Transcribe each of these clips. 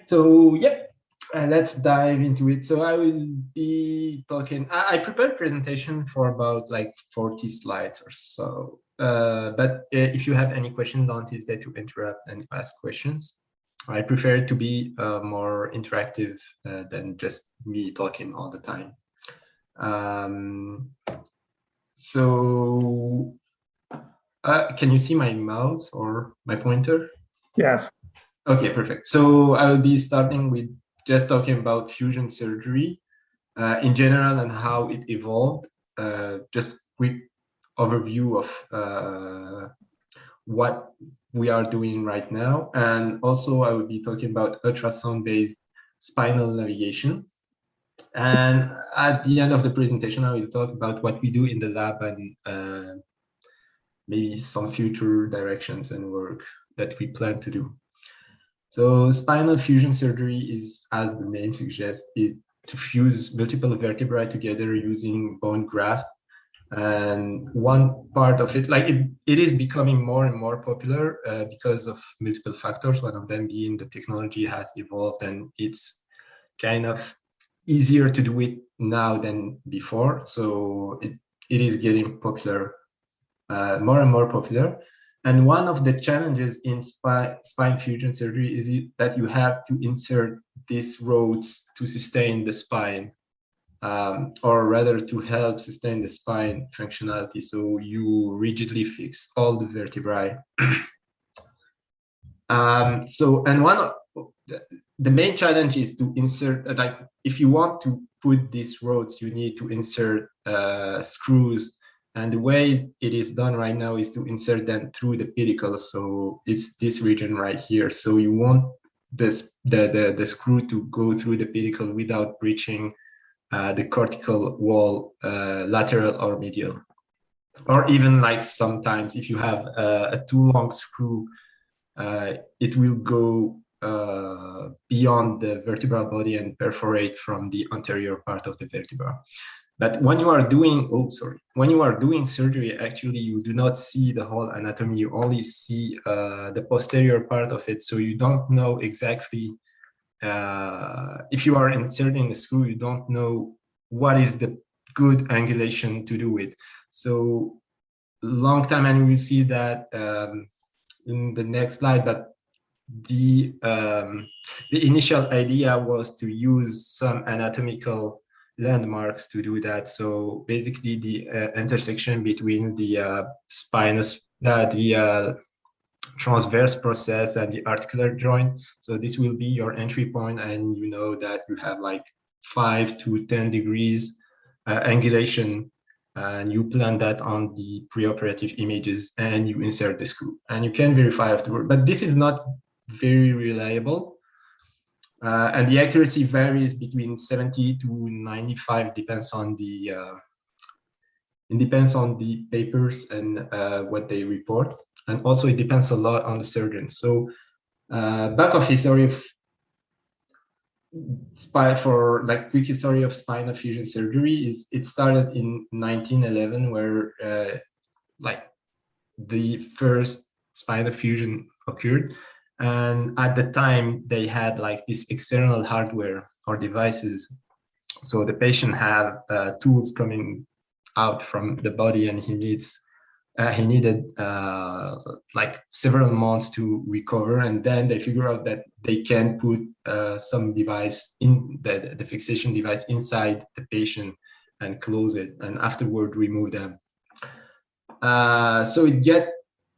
So yeah, let's dive into it. So I will be talking. I prepared a presentation for about like 40 slides or so. But if you have any questions, don't hesitate to interrupt and ask questions. I prefer it to be more interactive than just me talking all the time. So can you see my mouse or my pointer? Yes. Okay, perfect. So I will be starting with just talking about fusion surgery in general and how it evolved. Just quick overview of what we are doing right now. And also I will be talking about ultrasound-based spinal navigation. And at the end of the presentation, I will talk about what we do in the lab and maybe some future directions and work that we plan to do. So spinal fusion surgery is, as the name suggests, is to fuse multiple vertebrae together using bone graft. And one part of it, like it is becoming more and more popular because of multiple factors, one of them being the technology has evolved and it's kind of easier to do it now than before. So it is getting popular, more and more popular. And one of the challenges in spine fusion surgery is that you have to insert these rods to sustain the spine, or rather to help sustain the spine functionality. So you rigidly fix all the vertebrae. And one of the main challenge is to insert, like if you want to put these rods, you need to insert screws. And the way it is done right now is to insert them through the pedicle. So it's this region right here. So you want this the screw to go through the pedicle without breaching the cortical wall, lateral or medial. Or even like sometimes if you have a too long screw, it will go beyond the vertebral body and perforate from the anterior part of the vertebra. But when you are doing, when you are doing surgery, actually you do not see the whole anatomy. You only see the posterior part of it. So you don't know exactly, if you are inserting the screw, you don't know what is the good angulation to do it. So long time, and we'll see that in the next slide, but the initial idea was to use some anatomical landmarks to do that. So basically the intersection between the spinous, the transverse process and the articular joint. So this will be your entry point, and you know that you have like 5 to 10 degrees angulation, and you plan that on the preoperative images and you insert the screw, and you can verify afterward. But this is not very reliable. And the accuracy varies between 70 to 95, depends on the it depends on the papers and what they report, and also it depends a lot on the surgeon. So back of history of for like quick history of spinal fusion surgery is it started in 1911, where like the first spinal fusion occurred. And at the time they had like this external hardware or devices. So the patient have tools coming out from the body, and he needed like several months to recover. And then they figure out that they can put some device in the fixation device inside the patient and close it, and afterward remove them. So it get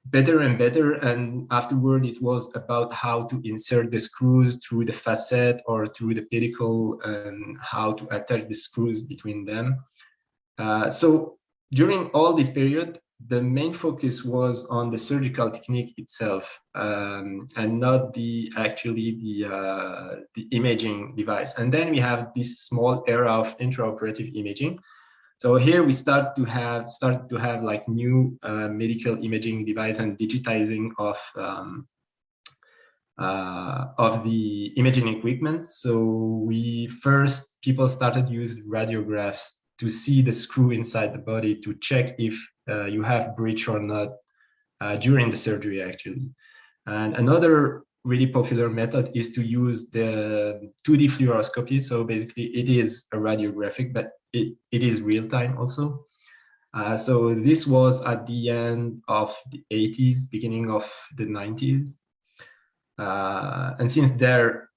better and better, and afterward it was about how to insert the screws through the facet or through the pedicle, and how to attach the screws between them. So during all this period, the main focus was on the surgical technique itself, and not the imaging device. And then we have this small era of intraoperative imaging. So here we started to have like new medical imaging device and digitizing of the imaging equipment. So people started using radiographs to see the screw inside the body to check if you have breach or not during the surgery actually. And another really popular method is to use the 2D fluoroscopy. So basically it is a radiographic, but it is real time also. So this was at the end of the 80s, beginning of the 90s. And since there,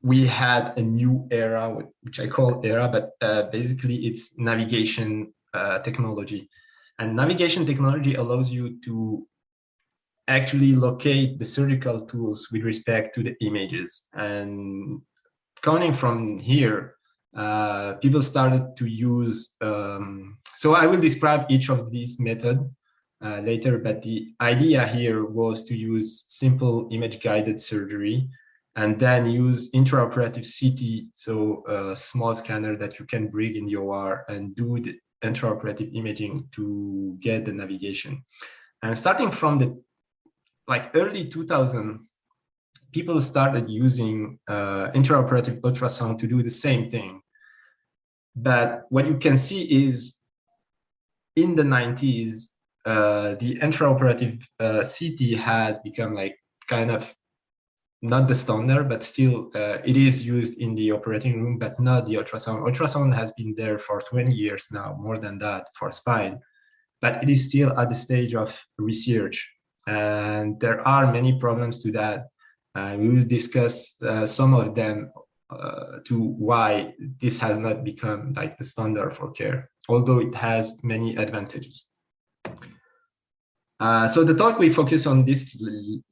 we had a new era, which I call era, but basically it's navigation technology. And navigation technology allows you to actually locate the surgical tools with respect to the images. And coming from here, people started to use, so I will describe each of these methods later, but the idea here was to use simple image-guided surgery and then use intraoperative CT, so a small scanner that you can bring in the OR and do the intraoperative imaging to get the navigation. And starting from the early 2000, people started using intraoperative ultrasound to do the same thing. But what you can see is in the 90s, the intraoperative CT has become kind of not the standard, but still it is used in the operating room, but not the ultrasound. Ultrasound has been there for 20 years now, more than that for spine, but it is still at the stage of research. And there are many problems to that. We will discuss some of them to why this has not become the standard for care, although it has many advantages. So the talk we focus on this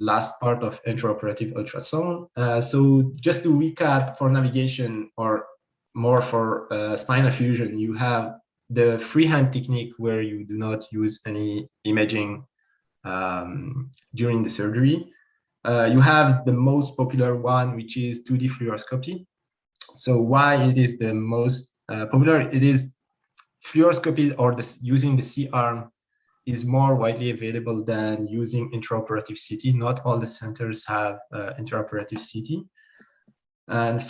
last part of intraoperative ultrasound. So just to recap, for navigation or more for spinal fusion, you have the freehand technique where you do not use any imaging during the surgery. You have the most popular one, which is 2D fluoroscopy. So why it is the most popular? It is fluoroscopy or using the C-arm is more widely available than using intraoperative CT. Not all the centers have intraoperative CT. And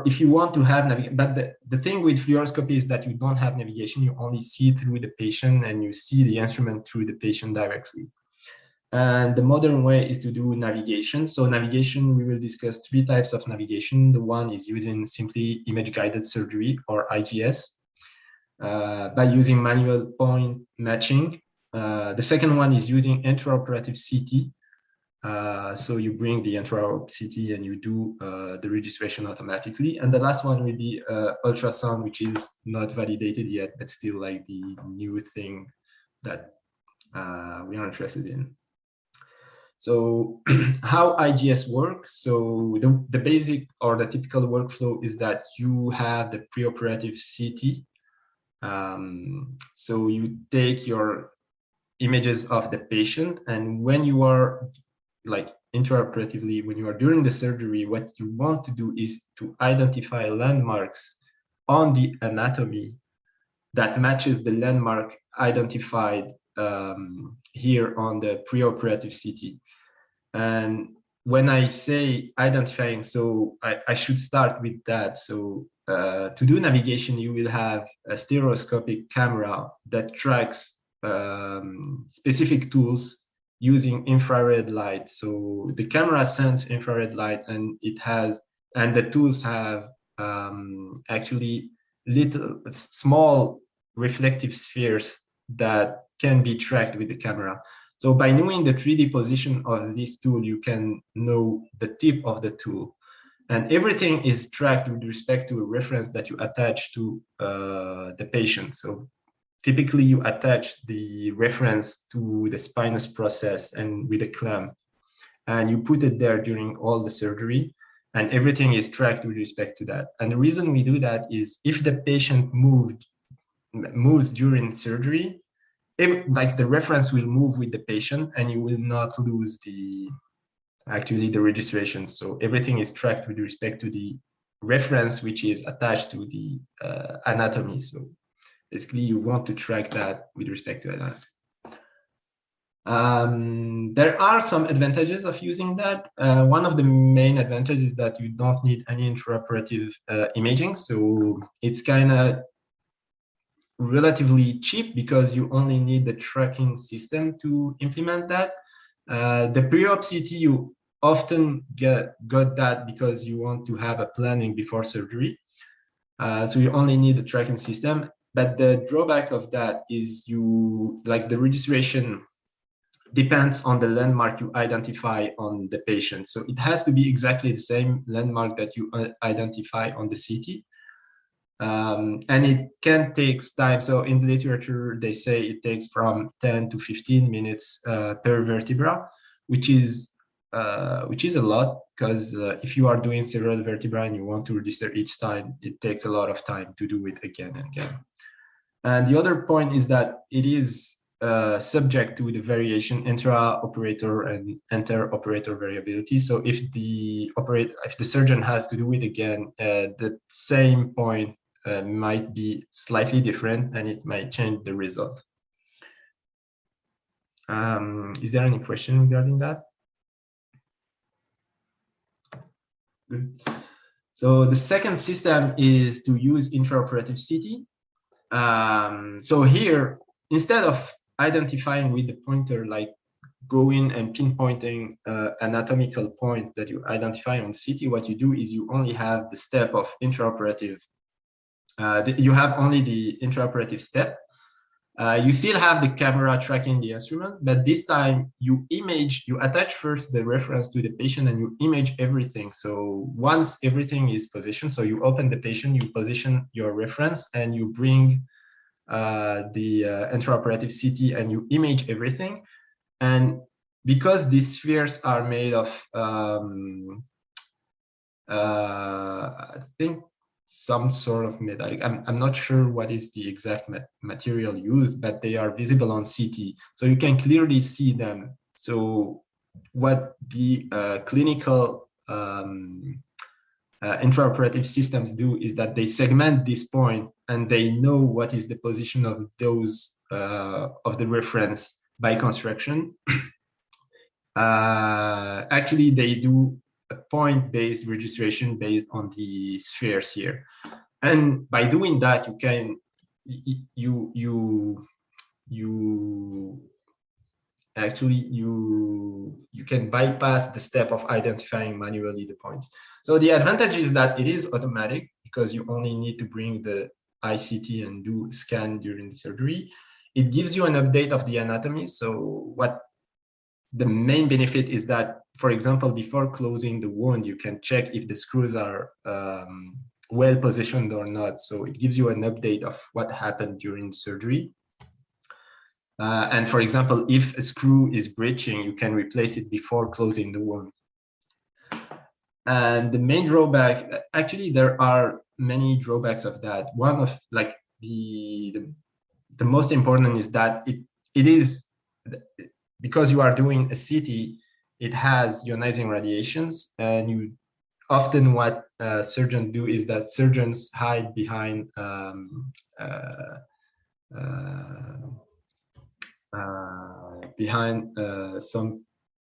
if you want to have navigation, but the thing with fluoroscopy is that you don't have navigation, you only see through the patient and you see the instrument through the patient directly. And the modern way is to do navigation. So navigation, we will discuss 3 types of navigation. The one is using simply image-guided surgery or IGS by using manual point matching. The second one is using intraoperative CT. So you bring the intraop CT and you do the registration automatically. And the last one will be ultrasound, which is not validated yet, but still the new thing that we are interested in. So how IGS works? So the basic or the typical workflow is that you have the preoperative CT. So you take your images of the patient, and when you are intraoperatively, when you are during the surgery, what you want to do is to identify landmarks on the anatomy that matches the landmark identified here on the preoperative CT. And when I say identifying, so I should start with that. So to do navigation, you will have a stereoscopic camera that tracks specific tools using infrared light. So the camera sends infrared light, and the tools have actually small reflective spheres that can be tracked with the camera. So by knowing the 3D position of this tool, you can know the tip of the tool. And everything is tracked with respect to a reference that you attach to the patient. So typically you attach the reference to the spinous process and with a clamp, and you put it there during all the surgery, and everything is tracked with respect to that. And the reason we do that is if the patient moves during surgery, the reference will move with the patient and you will not lose the registration. So everything is tracked with respect to the reference, which is attached to the anatomy. So basically you want to track that with respect to anatomy. There are some advantages of using that. One of the main advantages is that you don't need any intraoperative imaging. So it's kind of relatively cheap because you only need the tracking system to implement that. The Preop CT, often got that because you want to have a planning before surgery. So you only need the tracking system. But the drawback of that is the registration depends on the landmark you identify on the patient. So it has to be exactly the same landmark that you identify on the CT. And it can take time. So in the literature, they say it takes from 10 to 15 minutes per vertebra, which is a lot, because if you are doing several vertebrae and you want to register each time, it takes a lot of time to do it again and again. And the other point is that it is subject to the variation intra-operator and inter-operator variability. So if the surgeon has to do it again, the same point might be slightly different, and it might change the result. Is there any question regarding that? Good. So the second system is to use intraoperative CT. So here, instead of identifying with the pointer, like going and pinpointing anatomical point that you identify on CT, what you do is you only have the step of intraoperative. You have only the intraoperative step. You still have the camera tracking the instrument, but this time you attach first the reference to the patient and you image everything. So once everything is positioned, so you open the patient, you position your reference, and you bring the intraoperative CT and you image everything. And because these spheres are made of, I think, some sort of metallic. I'm not sure what is the exact material used, but they are visible on CT, so you can clearly see them. So what the clinical intraoperative systems do is that they segment this point, and they know what is the position of those of the reference by construction. Actually, they do a point-based registration based on the spheres here, and by doing that, you can you can bypass the step of identifying manually the points. So the advantage is that it is automatic, because you only need to bring the ICT and do scan during the surgery. It gives you an update of the anatomy. So what the main benefit is that, for example, before closing the wound, you can check if the screws are well positioned or not. So it gives you an update of what happened during surgery. And for example, if a screw is breaching, you can replace it before closing the wound. And the main drawback, actually, there are many drawbacks of that. One of the most important is that it is, because you are doing a CT, it has ionizing radiations, and you often what surgeons do is that surgeons hide behind some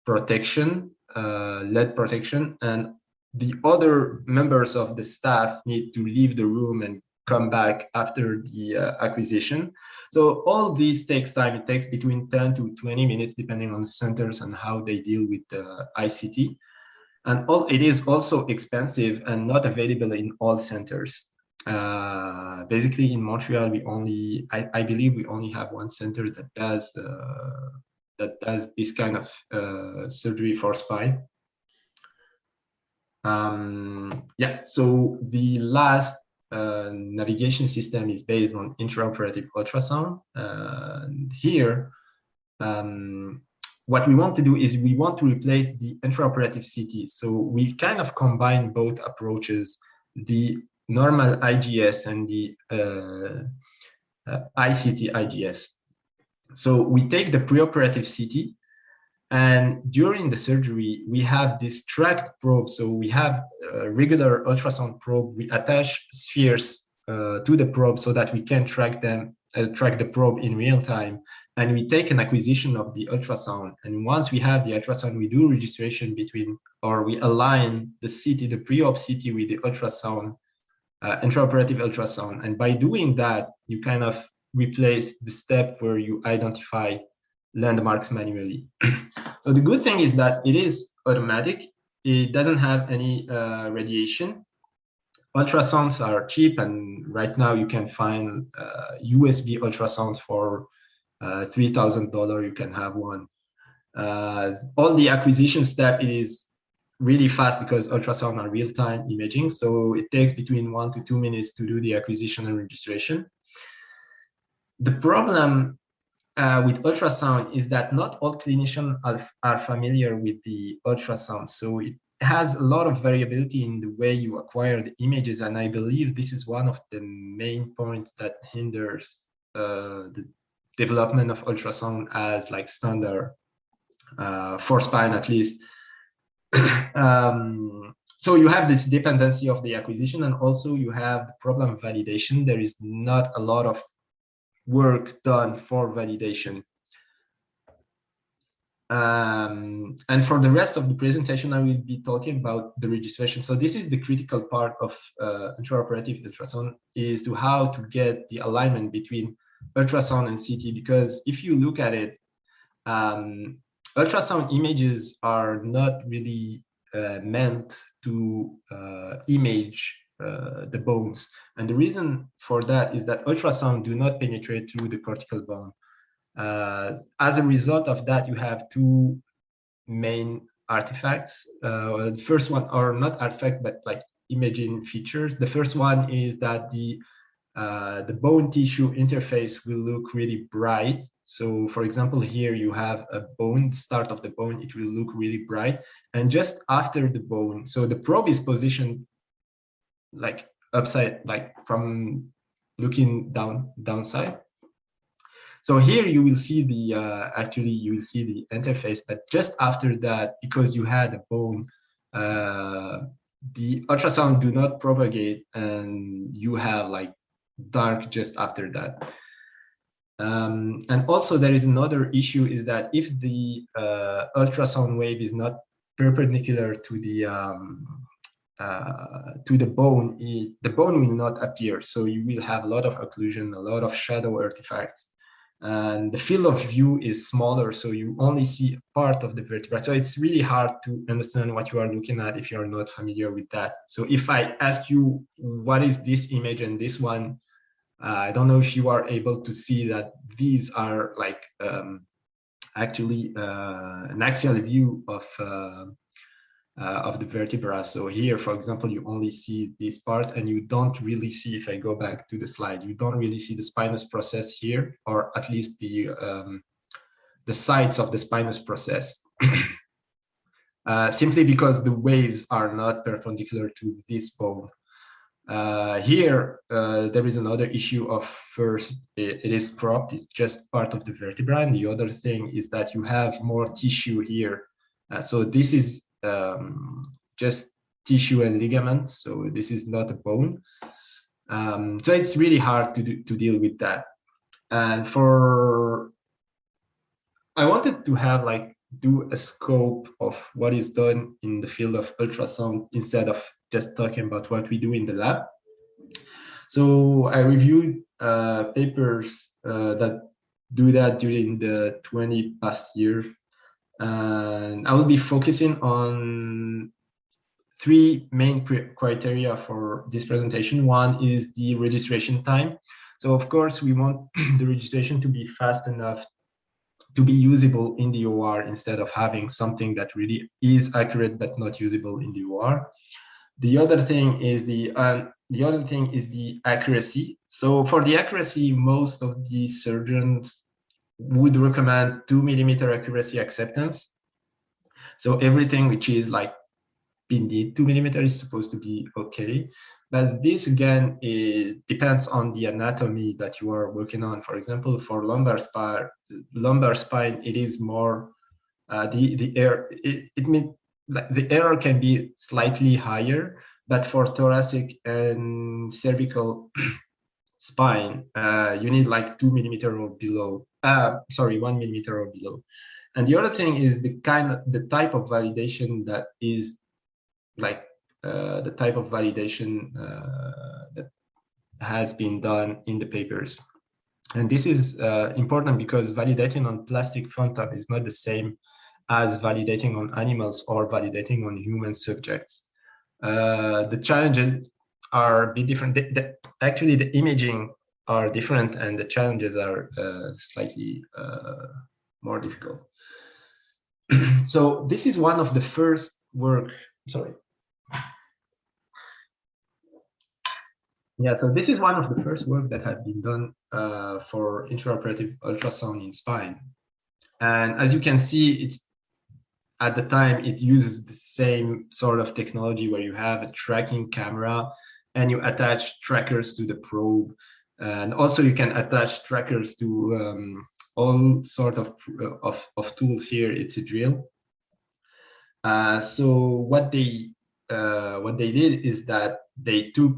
protection, lead protection, and the other members of the staff need to leave the room and come back after the acquisition. So all this takes time. It takes between 10 to 20 minutes, depending on the centers and how they deal with the ICT. And it is also expensive and not available in all centers. Basically, in Montreal, I believe we only have one center that does this kind of surgery for spine. So the last navigation system is based on intraoperative ultrasound. Here, what we want to do is we want to replace the intraoperative CT. So we kind of combine both approaches, the normal IGS and the ICT IGS. So we take the preoperative CT, and during the surgery, we have this tracked probe. So we have a regular ultrasound probe. We attach spheres to the probe so that we can track the probe in real time. And we take an acquisition of the ultrasound. And once we have the ultrasound, we do registration we align the CT, the pre-op CT with the ultrasound, intraoperative ultrasound. And by doing that, you kind of replace the step where you identify landmarks manually. So the good thing is that it is automatic. It doesn't have any radiation. Ultrasounds are cheap, and right now you can find USB ultrasounds for $3,000. You can have one. All the acquisition step is really fast because ultrasound are real-time imaging, so it takes between 1 to 2 minutes to do the acquisition and registration. The problem with ultrasound is that not all clinicians are familiar with the ultrasound, so it has a lot of variability in the way you acquire the images, and I believe this is one of the main points that hinders the development of ultrasound as like standard for spine at least. So you have this dependency of the acquisition, and also you have the problem of validation. There is not a lot of work done for validation. And for the rest of the presentation, I will be talking about the registration. So this is the critical part of intraoperative ultrasound, is to how to get the alignment between ultrasound and CT, because if you look at it, ultrasound images are not really meant to image the bones. And the reason for that is that ultrasound do not penetrate through the cortical bone. As a result of that, you have two main artifacts. The first one, or not artifact, but like imaging features. The first one is that the bone tissue interface will look really bright. So for example, here you have a bone, the start of the bone, it will look really bright. And just after the bone, so the probe is positioned like upside, like from looking downside. So here you will see the, actually you will see the interface, but just after that, because you had a bone, the ultrasound do not propagate, and you have like dark just after that. And also there is another issue, is that if the ultrasound wave is not perpendicular to the bone, the bone will not appear. So you will have a lot of occlusion, a lot of shadow artifacts. And the field of view is smaller, so you only see part of the vertebra. So it's really hard to understand what you are looking at if you're not familiar with that. So if I ask you, what is this image and this one, I don't know if you are able to see that these are like actually an axial view of the vertebra. So here, for example, you only see this part, and you don't really see, if I go back to the slide, you don't really see the spinous process here, or at least the sides of the spinous process, simply because the waves are not perpendicular to this bone. Here, there is another issue of, first, it is cropped, it's just part of the vertebra, and the other thing is that you have more tissue here. So this is just tissue and ligament, so this is not a bone. So it's really hard to deal with that. And I wanted to have do a scope of what is done in the field of ultrasound instead of just talking about what we do in the lab. So I reviewed papers that do that during the 20 past years. And I will be focusing on three main criteria for this presentation. One is the registration time. So of course, we want the registration to be fast enough to be usable in the OR instead of having something that really is accurate but not usable in the OR. The other thing is the accuracy. So for the accuracy, most of the surgeons would recommend 2 millimeter accuracy acceptance. So everything which is like beneath 2 millimeter is supposed to be okay. But this again, it depends on the anatomy that you are working on. For example, for lumbar spine, it is more the error can be slightly higher, but for thoracic and cervical spine, you need like 2 millimeter or below. 1 millimeter or below. And the other thing is the type of validation that is like the type of validation that has been done in the papers. And this is important because validating on plastic phantom is not the same as validating on animals or validating on human subjects. The challenges are a bit different. Actually, the imaging are different, and the challenges are slightly more difficult. So this is one of the first work. Sorry. Yeah, so this is one of the first work that had been done for intraoperative ultrasound in spine. And as you can see, it's at the time it uses the same sort of technology where you have a tracking camera and you attach trackers to the probe. And also you can attach trackers to all sort of tools. Here it's a drill. So what they did is that they took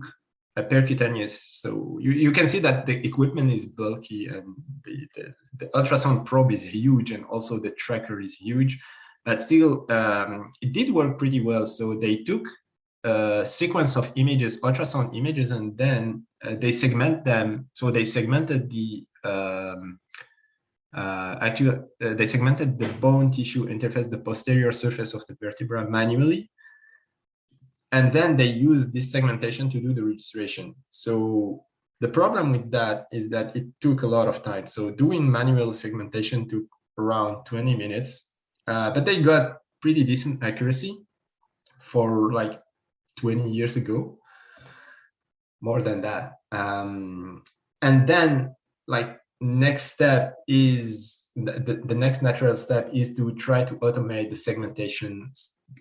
a percutaneous, so you can see that the equipment is bulky and the ultrasound probe is huge, and also the tracker is huge, but still it did work pretty well. So they took a sequence of images, ultrasound images, and then they segment them. So they segmented the they segmented the bone tissue interface, the posterior surface of the vertebra manually. And then they use this segmentation to do the registration. So the problem with that is that it took a lot of time. So doing manual segmentation took around 20 minutes, but they got pretty decent accuracy for like 20 years ago, more than that. And then like next step is, the next natural step is to try to automate the segmentation,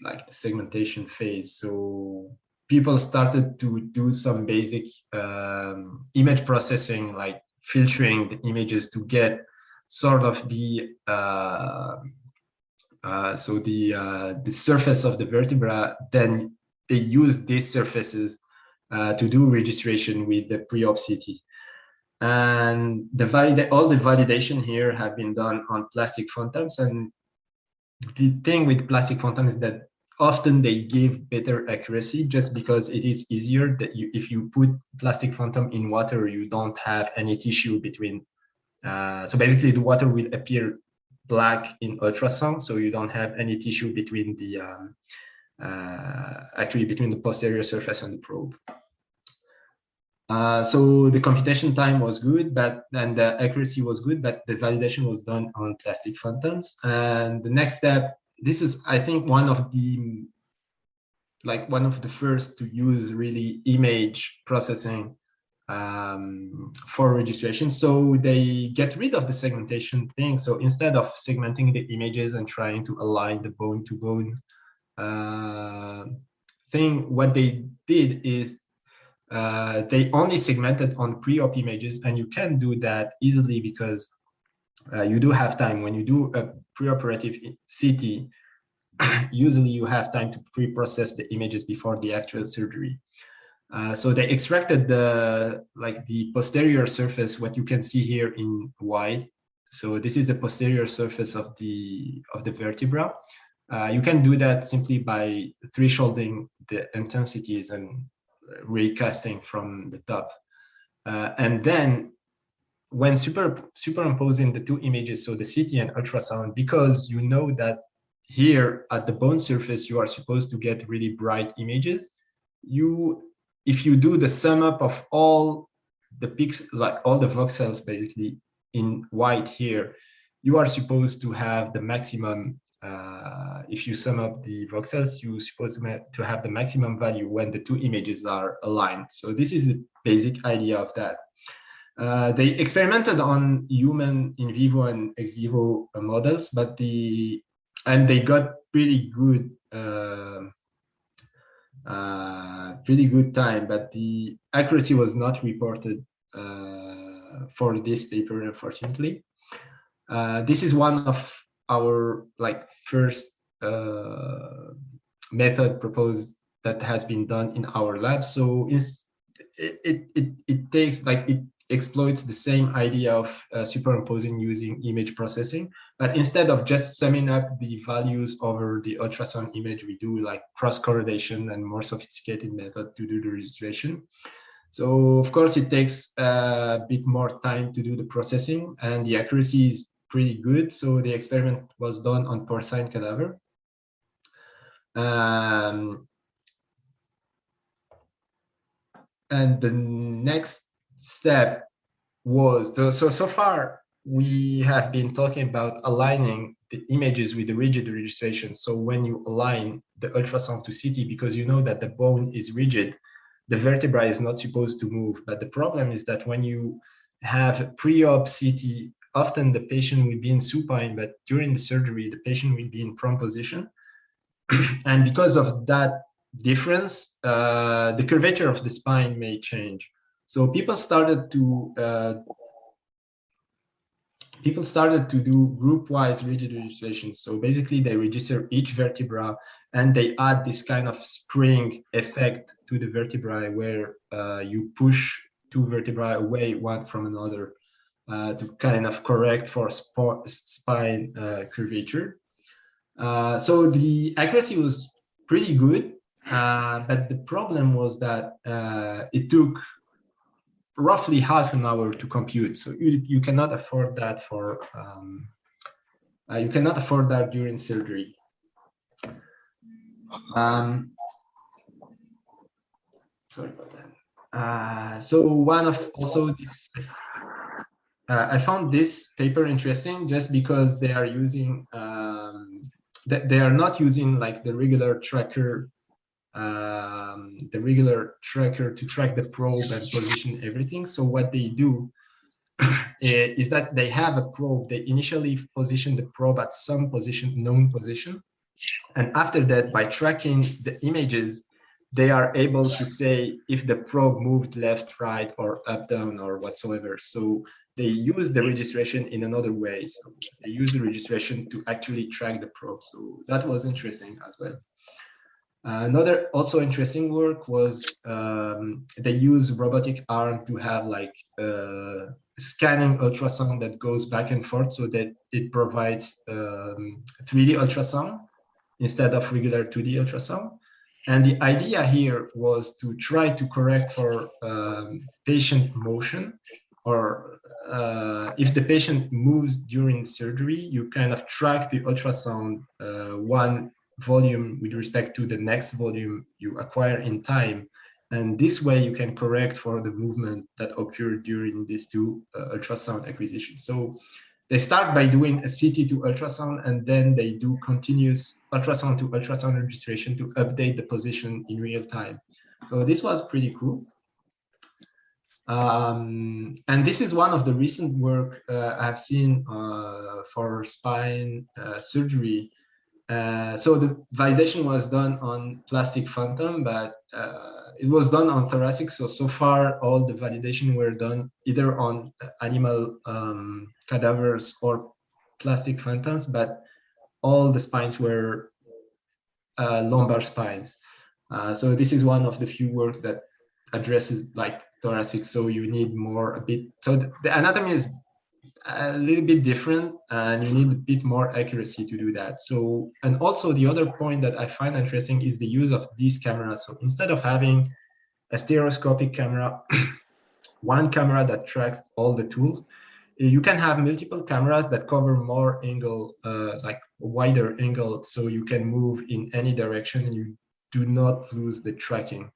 like the segmentation phase. So people started to do some basic image processing, like filtering the images to get sort of the surface of the vertebra. Then they use these surfaces to do registration with the Preop CT. And all the validation here have been done on plastic phantoms. And the thing with plastic phantom is that often they give better accuracy just because it is easier. That if you put plastic phantom in water, you don't have any tissue between. So basically, the water will appear black in ultrasound, so you don't have any tissue between the between the posterior surface and the probe. So the computation time was good, and the accuracy was good, but the validation was done on plastic phantoms. And the next step, this is, I think, one of the first to use really image processing for registration. So they get rid of the segmentation thing. So instead of segmenting the images and trying to align the bone to bone thing, what they did is they only segmented on pre-op images, and you can do that easily because you do have time. When you do a preoperative CT, usually you have time to pre-process the images before the actual surgery. So they extracted the posterior surface, what you can see here in white. So this is the posterior surface of the vertebra. You can do that simply by thresholding the intensities and recasting from the top. And then when superimposing the two images, so the CT and ultrasound, because you know that here at the bone surface, you are supposed to get really bright images. If you do the sum up of all the pixels, like all the voxels basically in white here, you are supposed to have the maximum. If you sum up the voxels, you're supposed to have the maximum value when the two images are aligned. So this is the basic idea of that. They experimented on human in vivo and ex vivo models, and they got pretty good time, but the accuracy was not reported for this paper, unfortunately. This is one of our first method proposed that has been done in our lab. So it exploits the same idea of superimposing using image processing, but instead of just summing up the values over the ultrasound image, we do cross correlation and more sophisticated method to do the registration. So of course it takes a bit more time to do the processing, and the accuracy is pretty good. So the experiment was done on porcine cadaver. And the next step was, so far we have been talking about aligning the images with the rigid registration. So when you align the ultrasound to CT, because you know that the bone is rigid, the vertebra is not supposed to move. But the problem is that when you have pre-op CT, often the patient will be in supine, but during the surgery, the patient will be in prone position. And because of that difference, the curvature of the spine may change. So people started to do group-wise rigid registration. So basically, they register each vertebra, and they add this kind of spring effect to the vertebrae, where you push two vertebrae away one from another to kind of correct for spine curvature. So the accuracy was pretty good, but the problem was that it took roughly half an hour to compute. So you cannot afford that for you cannot afford that during surgery. Sorry about that. So one of also this, I found this paper interesting just because they are using they are not using like the regular tracker to track the probe and position everything. So what they do is that they have a probe. They initially position the probe at some known position. And after that, by tracking the images, they are able to say if the probe moved left, right, or up, down, or whatsoever. So they use the registration in another way. So they use the registration to actually track the probe. So that was interesting as well. Another also interesting work was they use robotic arm to have like scanning ultrasound that goes back and forth, so that it provides 3D ultrasound instead of regular 2D ultrasound. And the idea here was to try to correct for patient motion, or if the patient moves during surgery, you kind of track the ultrasound one volume with respect to the next volume you acquire in time. And this way you can correct for the movement that occurred during these two ultrasound acquisitions. So they start by doing a CT to ultrasound, and then they do continuous ultrasound to ultrasound registration to update the position in real time. So this was pretty cool. And this is one of the recent work I've seen for spine surgery. So the validation was done on plastic phantom, but it was done on thoracic. So far, all the validation were done either on animal cadavers or plastic phantoms, but all the spines were lumbar spines. So this is one of the few work that addresses like thoracic. So you need more a bit. So the anatomy is a little bit different, and you need a bit more accuracy to do that. So, and also the other point that I find interesting is the use of these cameras. So instead of having a stereoscopic camera, one camera that tracks all the tools, you can have multiple cameras that cover more angle, like wider angle, so you can move in any direction and you do not lose the tracking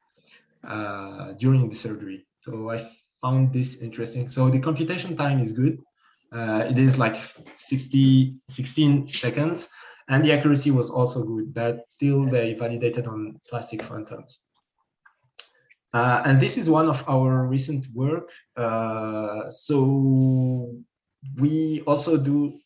during the surgery. So I found this interesting. So the computation time is good. It is like 16 seconds, and the accuracy was also good, but still they validated on plastic phantoms. And this is one of our recent work. So we also do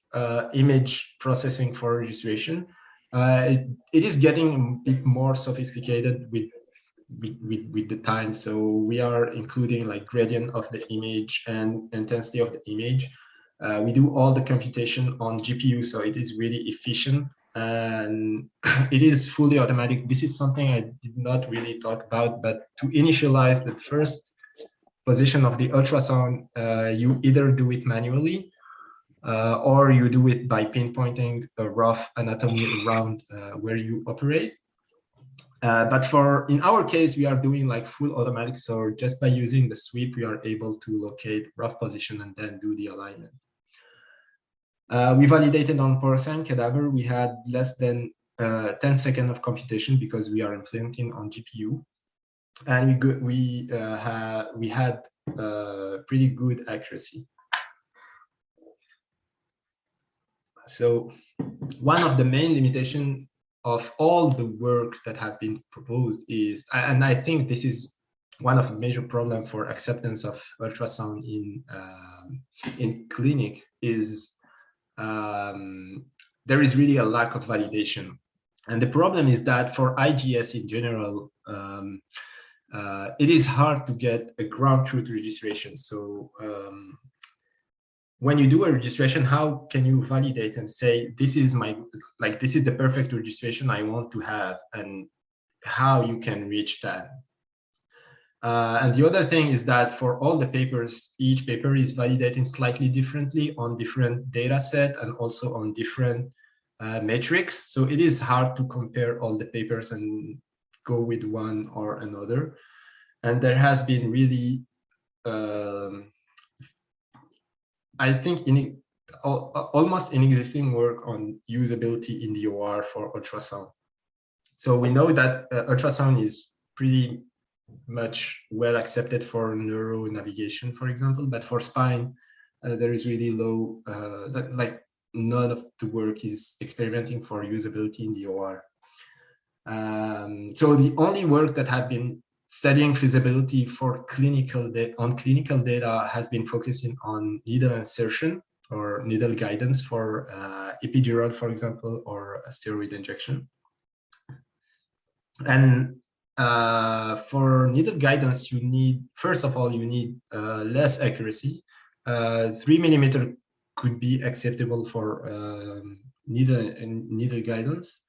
image processing for registration. It is getting a bit more sophisticated with the time. So we are including like gradient of the image and intensity of the image. We do all the computation on GPU, so it is really efficient, and it is fully automatic. This is something I did not really talk about, but to initialize the first position of the ultrasound, you either do it manually or you do it by pinpointing a rough anatomy around where you operate. But in our case, we are doing like full automatic. So just by using the sweep, we are able to locate rough position and then do the alignment. We validated on porcine cadaver. We had less than 10 seconds of computation because we are implementing on GPU, and we had pretty good accuracy. So one of the main limitations of all the work that have been proposed is, and I think this is one of the major problems for acceptance of ultrasound in clinic, is there is really a lack of validation. And the problem is that for IGS in general, it is hard to get a ground truth registration. So when you do a registration, how can you validate and say, this is this is the perfect registration I want to have, and how you can reach that? And the other thing is that for all the papers, each paper is validating slightly differently on different data set and also on different metrics. So it is hard to compare all the papers and go with one or another. And there has been really, I think, almost inexisting work on usability in the OR for ultrasound. So we know that ultrasound is pretty much well accepted for neuro navigation, for example, but for spine, there is really low, none of the work is experimenting for usability in the OR. So the only work that have been studying feasibility for clinical data has been focusing on needle insertion or needle guidance for epidural, for example, or a steroid injection. And for needle guidance, you need, first of all, you need less accuracy. 3 millimeter could be acceptable for needle guidance.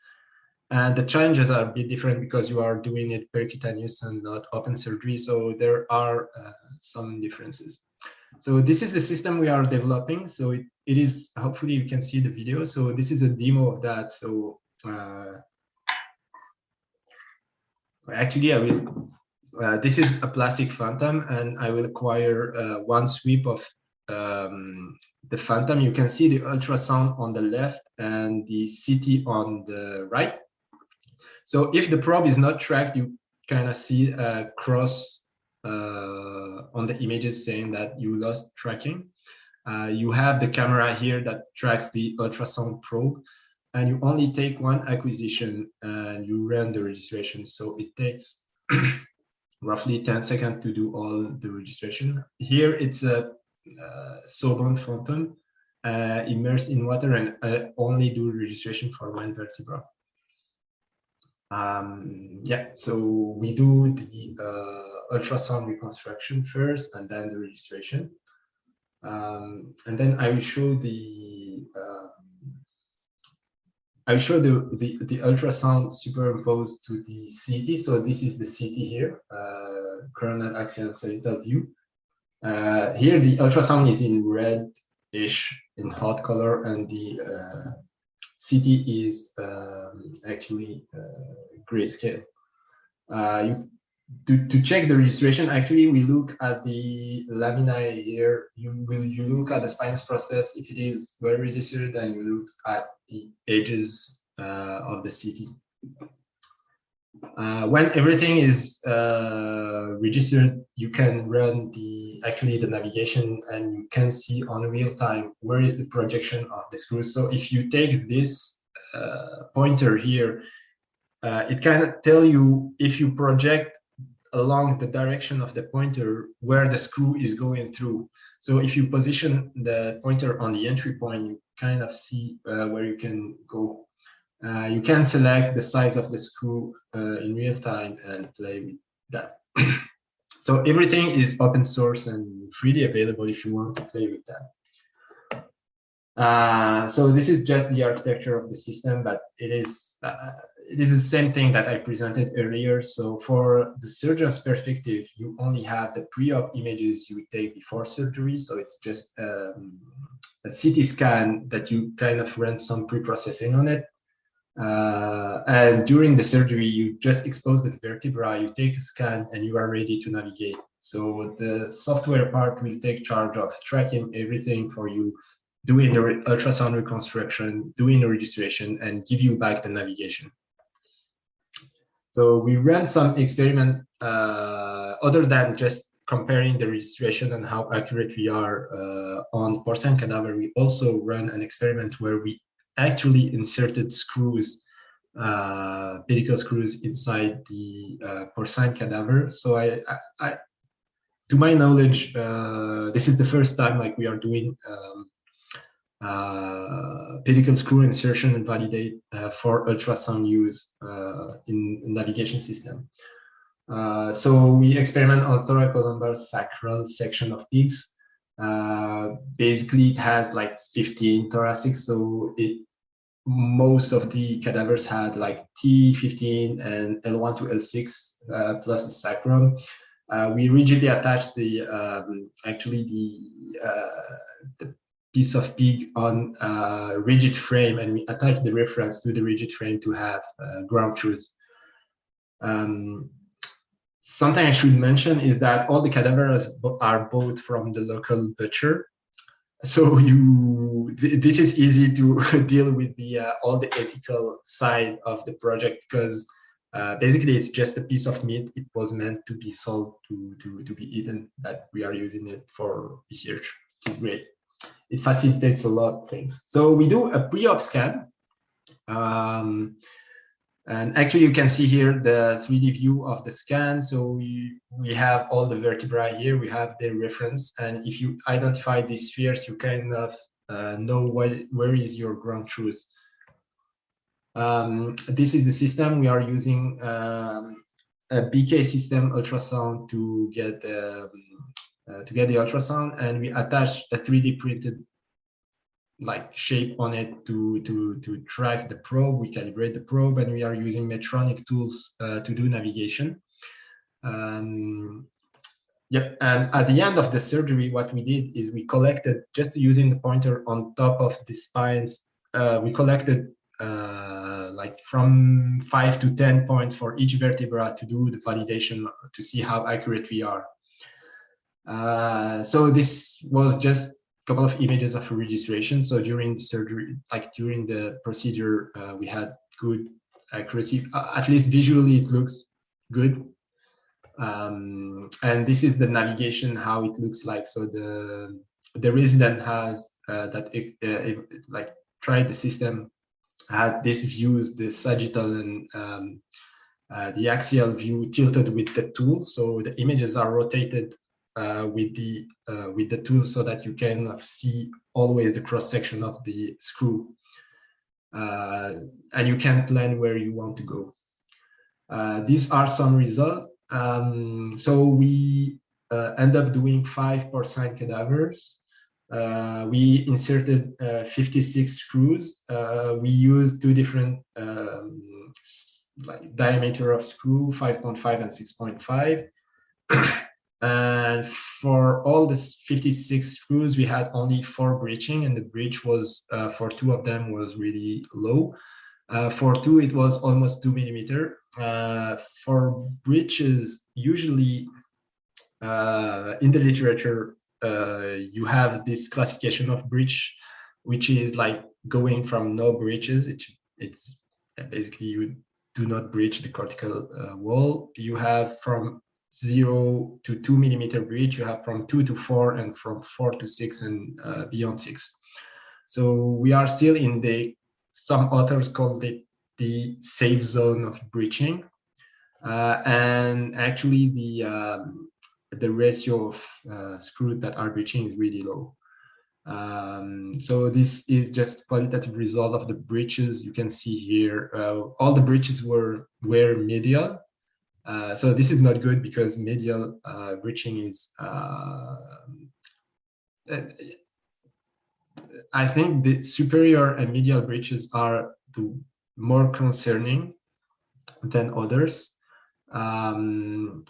And the challenges are a bit different because you are doing it percutaneous and not open surgery. So there are some differences. So this is the system we are developing. So it is, hopefully you can see the video. So this is a demo of that. So actually I will, this is a plastic phantom, and I will acquire one sweep of the phantom. You can see the ultrasound on the left and the CT on the right. So if the probe is not tracked, you kind of see a cross on the images saying that you lost tracking. You have the camera here that tracks the ultrasound probe, and you only take one acquisition and you run the registration. So it takes roughly 10 seconds to do all the registration. Here it's a sober phantom immersed in water, and only do registration for one vertebra. Yeah, so we do the ultrasound reconstruction first, and then the registration, and then I will show the ultrasound superimposed to the CT. So this is the CT here, coronal axial sagittal view. Here the ultrasound is in red-ish in hot color, and the CT is actually grayscale. To check the registration, actually, we look at the laminae here. You look at the spinous process. If it is well registered, then you look at the edges of the CT. When everything is registered, you can run the navigation, and you can see on real time where is the projection of the screw. So if you take this pointer here, it can tell you, if you project along the direction of the pointer, where the screw is going through. So if you position the pointer on the entry point, you kind of see where you can go. You can select the size of the screw in real time and play with that. So everything is open source and freely available if you want to play with that. So this is just the architecture of the system, but it is the same thing that I presented earlier. So for the surgeon's perspective, you only have the pre-op images you take before surgery. So it's just a CT scan that you kind of run some pre-processing on it. And during the surgery, you just expose the vertebra, you take a scan, and you are ready to navigate. So the software part will take charge of tracking everything for you, doing the ultrasound reconstruction, doing the registration, and give you back the navigation. So we ran some experiment other than just comparing the registration and how accurate we are on porcine cadaver. We also ran an experiment where we actually inserted screws, pedicle screws inside the porcine cadaver. So to my knowledge, this is the first time like we are doing pedicle screw insertion and validate for ultrasound use in navigation system. So we experiment on thoracolumbar sacral section of pigs. Basically, it has like 15 thoracic, so most of the cadavers had like T15 and L1 to L6 plus the sacrum. We rigidly attached the piece of pig on a rigid frame, and we attached the reference to the rigid frame to have ground truth. Something I should mention is that all the cadavers are bought from the local butcher. So this is easy to deal with all the ethical side of the project, because basically it's just a piece of meat. It was meant to be sold to be eaten, that we are using it for research, which is great. It facilitates a lot of things. So we do a pre-op scan. And actually, you can see here the 3D view of the scan. So we have all the vertebrae here. We have the reference. And if you identify these spheres, you kind of know where is your ground truth. This is the system. We are using a BK system ultrasound to get the ultrasound, and we attach a 3D printed like shape on it to track the probe. We calibrate the probe, and we are using Medtronic tools to do navigation. Yep, and at the end of the surgery, what we did is we collected, just using the pointer on top of the spines, we collected like from 5 to 10 points for each vertebra to do the validation to see how accurate we are. So this was just couple of images of registration. So during the surgery, like during the procedure, we had good accuracy. At least visually, it looks good. And this is the navigation, how it looks like. So the resident has like tried the system, had this views, the sagittal and the axial view tilted with the tool. So the images are rotated with the tool, so that you can see always the cross section of the screw, and you can plan where you want to go. These are some results. So we end up doing 5 porcine cadavers. We inserted 56 screws. We used 2 different like diameter of screw, 5.5 and 6.5. And for all the 56 screws, we had only 4 breaching, and the breach was for 2 of them was really low. For 2, it was almost 2 millimeter. For breaches, usually in the literature, you have this classification of breach, which is like going from no breaches. It's basically you do not breach the cortical wall. You have from 0 to 2 millimeter breach, you have from 2 to 4, and from 4 to 6, and beyond 6. So we are still in some authors called it the safe zone of breaching, and actually the ratio of screws that are breaching is really low. So this is just qualitative result of the breaches. You can see here all the breaches were medial. So this is not good, because medial breaching is, I think the superior and medial breaches are the more concerning than others. And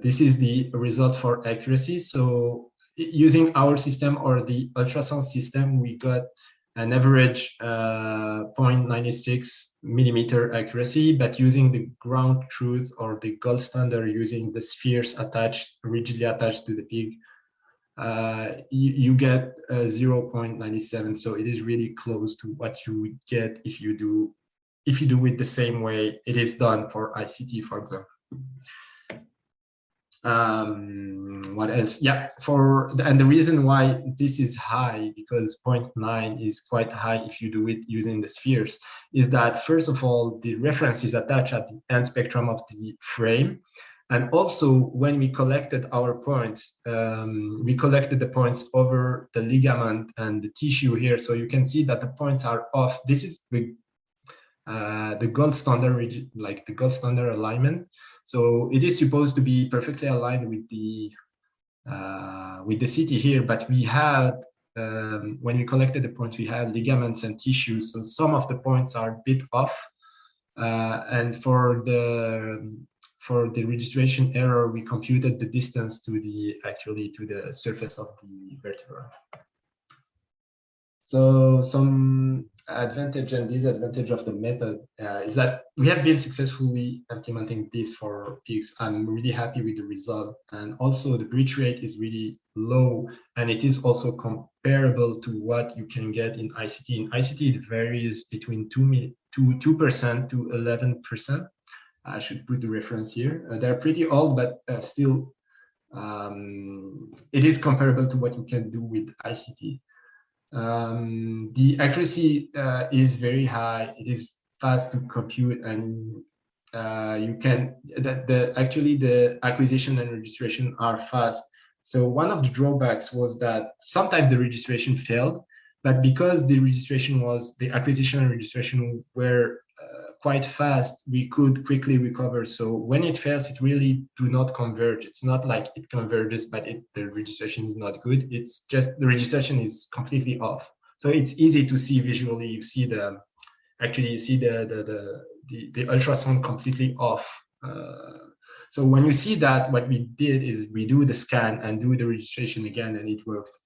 this is the result for accuracy. So using our system or the ultrasound system, we got an average 0.96 millimeter accuracy, but using the ground truth or the gold standard, using the spheres rigidly attached to the pig, you get 0.97. So it is really close to what you would get if you do it the same way it is done for ICT, for example. What else? Yeah, and the reason why this is high, because 0.9 is quite high if you do it using the spheres, is that first of all, the reference is attached at the end spectrum of the frame. And also, when we collected our points, we collected the points over the ligament and the tissue here. So you can see that the points are off. This is the gold standard, like the gold standard alignment. So it is supposed to be perfectly aligned with the CT here, but we had, when we collected the points, we had ligaments and tissues. So some of the points are a bit off. And for the registration error, we computed the distance to the surface of the vertebra. So some advantage and disadvantage of the method is that we have been successfully implementing this for pigs. I'm really happy with the result, and also the breach rate is really low, and it is also comparable to what you can get in ICT. In ICT, it varies between 2% to 11%. I should put the reference here. They're pretty old, but still, it is comparable to what you can do with ICT. The accuracy is very high. It is fast to compute, and you can actually the acquisition and registration are fast. So one of the drawbacks was that sometimes the registration failed, but because the acquisition and registration were quite fast, we could quickly recover. So when it fails, it really do not converge. It's not like it converges, but the registration is not good. It's just the registration is completely off. So it's easy to see visually. You see the ultrasound completely off. So when you see that, what we did is we do the scan and do the registration again, and it worked.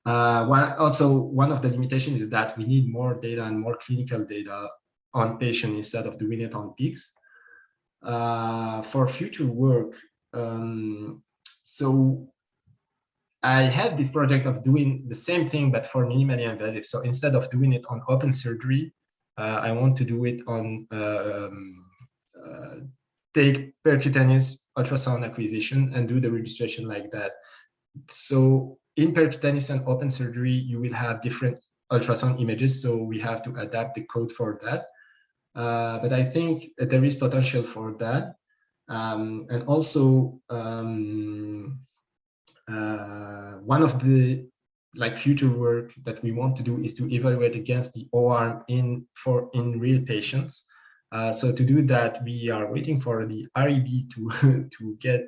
One of the limitations is that we need more data and more clinical data on patients instead of doing it on pigs. For future work, so I had this project of doing the same thing, but for minimally invasive. So instead of doing it on open surgery, I want to do it on take percutaneous ultrasound acquisition and do the registration like that. So in percutaneous and open surgery, you will have different ultrasound images. So we have to adapt the code for that. But I think there is potential for that. And also, one of the future work that we want to do is to evaluate against the O-arm in real patients. So to do that, we are waiting for the REB to get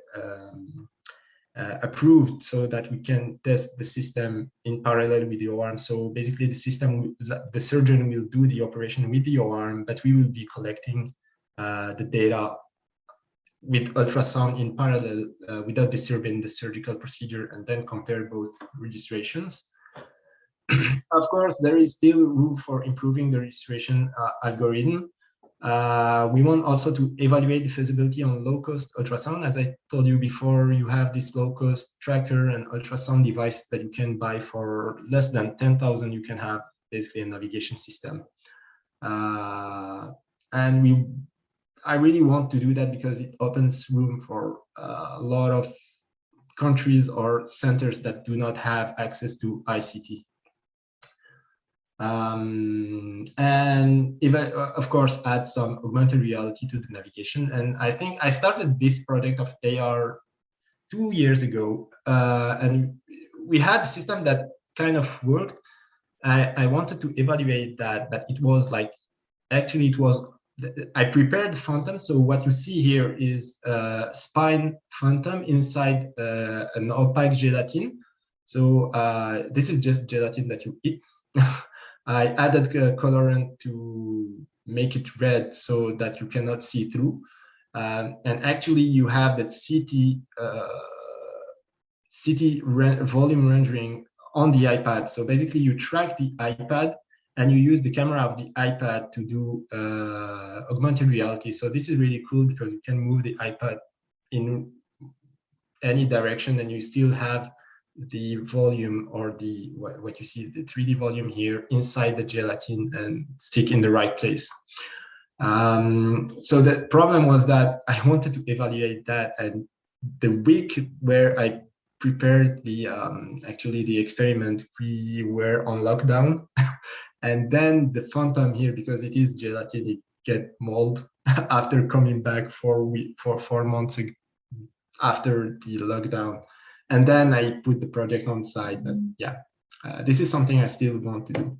approved so that we can test the system in parallel with the O-arm. So basically the surgeon will do the operation with the O-arm, but we will be collecting the data with ultrasound in parallel without disturbing the surgical procedure, and then compare both registrations. Of course, there is still room for improving the registration algorithm. We want also to evaluate the feasibility on low-cost ultrasound. As I told you before, you have this low-cost tracker and ultrasound device that you can buy for less than 10,000. You can have basically a navigation system. And I really want to do that because it opens room for a lot of countries or centers that do not have access to ICT. And even, of course, add some augmented reality to the navigation. And I think I started this project of AR 2 years ago, and we had a system that kind of worked. I wanted to evaluate that, but it was I prepared Phantom. So what you see here is spine Phantom inside an opaque gelatin. So this is just gelatin that you eat. I added colorant to make it red so that you cannot see through. And actually you have the CT volume rendering on the iPad. So basically you track the iPad and you use the camera of the iPad to do augmented reality. So this is really cool because you can move the iPad in any direction, and you still have the volume, or the what you see, the 3D volume here inside the gelatin and stick in the right place. So the problem was that I wanted to evaluate that, and the week where I prepared the actually the experiment, we were on lockdown, and then the phantom here, because it is gelatin, it get mold after coming back for 4 months after the lockdown, and then I put the project on side. But yeah, this is something I still want to do.